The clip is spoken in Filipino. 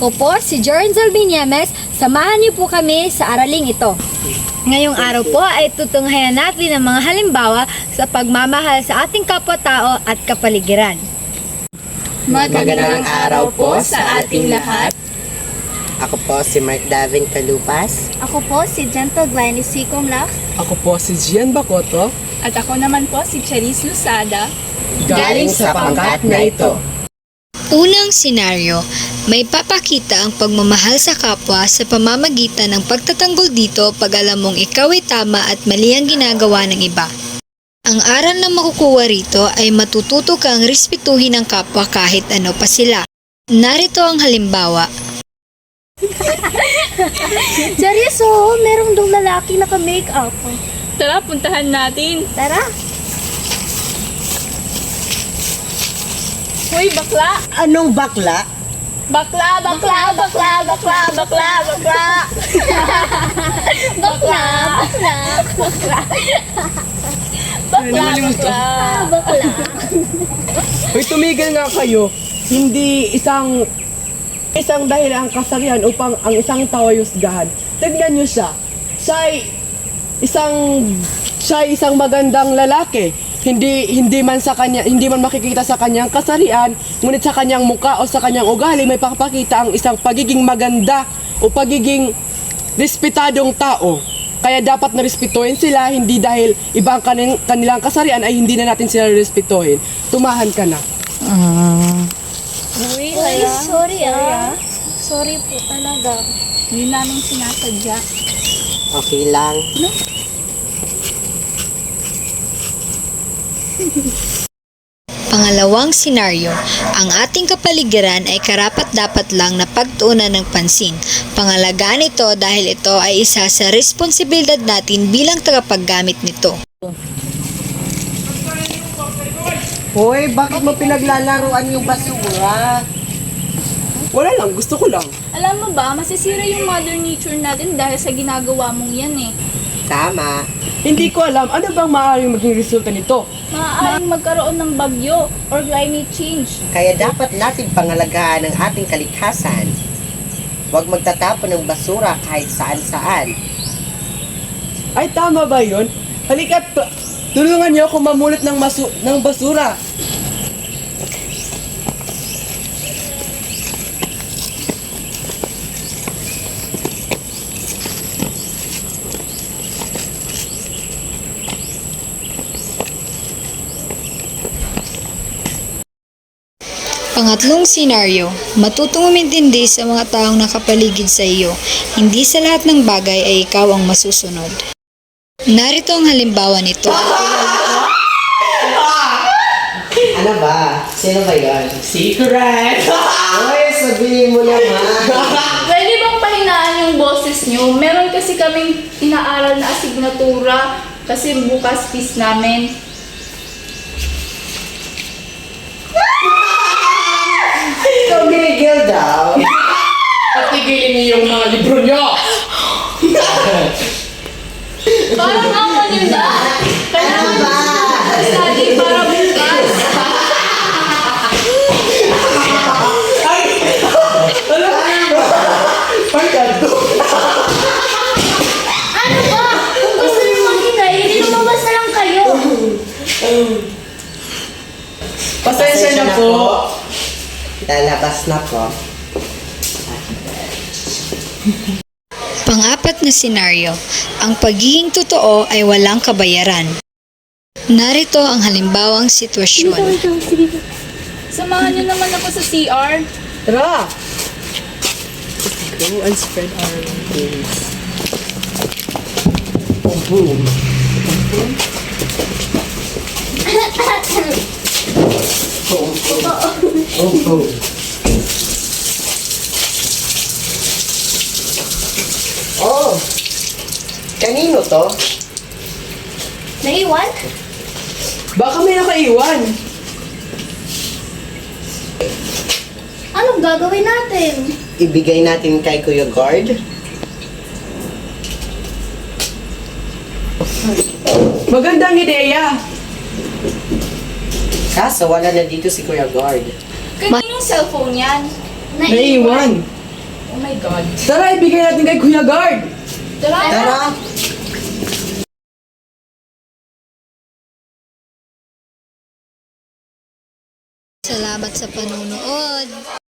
Ako po si Jorenzel Binyames. Samahan niyo po kami sa araling ito. Ngayong araw po ay tutunghayan natin ang mga halimbawa sa pagmamahal sa ating kapwa-tao at kapaligiran. Magandang araw po sa ating lahat. Ako po si Mark Davin Calupas. Ako po si Gentle Glennis Sikomlak. Ako po si Gian Bacoto. At ako naman po si Charis Lusada. Galing sa pangkat na ito. Unang senaryo, may papakita ang pagmamahal sa kapwa sa pamamagitan ng pagtatanggol dito pag alam mong ikaw ay tama at mali ang ginagawa ng iba. Ang aral na makukuha rito ay matututo kang respetuhin ang kapwa kahit ano pa sila. Narito ang halimbawa. Jariso, merong dong lalaki naka-makeup. Tara, puntahan natin. Tara. Hoy, bakla! Anong bakla? Bakla, bakla, bakla, bakla, bakla, bakla! Bakla, bakla, bakla. Bakla, bakla! Bakla. Hoy, tumigil nga kayo. Hindi isang dahil ang kasarihan upang ang isang tao ay husgahan. Tignan niyo siya. Siya ay isang magandang lalaki. Hindi man makikita sa kanyang kasarian, ngunit sa kanyang muka o sa kanyang ugali may papakita ang isang pagiging maganda o pagiging respetadong tao. Kaya dapat na respetuhin sila, hindi dahil iba ang kanilang kasarian ay hindi na natin sila respetuhin. Tumahan ka na. Uy, Sorry Sorry po talaga. Hindi namin sinasadya. Okay lang. Pangalawang senaryo, ang ating kapaligiran ay karapat-dapat lang na pagtuunan ng pansin. Pangalagaan ito dahil ito ay isa sa responsibilidad natin bilang tagapaggamit nito. Hoy, bakit mo pinaglalaruan yung basura? Wala lang, gusto ko lang. Alam mo ba, masisira yung mother nature natin dahil sa ginagawa mong yan eh. Tama. Hindi ko alam ano bang maaaring maging resulta nito. Maaaring magkaroon ng bagyo or climate change. Kaya dapat natin pangalagaan ang ating kaligtasan. Huwag magtatapon ng basura kahit saan-saan. Ay, tama ba yun? Halika, tulungan niyo ako mamulot ng basura. Pangatlong senaryo, matutong umintindi sa mga taong nakapaligid sa iyo. Hindi sa lahat ng bagay ay ikaw ang masusunod. Narito ang halimbawa nito. Ano ba? Sino ba yun? Secret! Hoy, sabihin mo naman. Pwede bang pahinaan yung boses nyo? Meron kasi kaming inaaral na asignatura kasi bukas quiz namin. Tumigil daw. Patigilin niyo yung mga libro niyo! Parang naman yun na. Kailangan study para bukas. Ano ba? Kung gusto niyo maghintay, hindi lumabas na lang kayo. Pasensya na po. Lalabas na po. Pang-apat na senaryo, ang pagiging totoo ay walang kabayaran. Narito ang halimbawang sitwasyon. Samahan nyo naman ako sa CR. Tara! Go and spread our wings. Oh, boom. Oh, oh. Oh! Kanino to? Naiwan? Baka may nakaiwan. Anong gagawin natin? Ibigay natin kay Kuya Guard. Magandang ideya. Kaso wala na dito si Kuya Guard. Kaninong cellphone yan? Naiwan. Oh my God. Tara, ibigay natin kay Kuya Guard. Tara! Tara! Salamat sa panonood!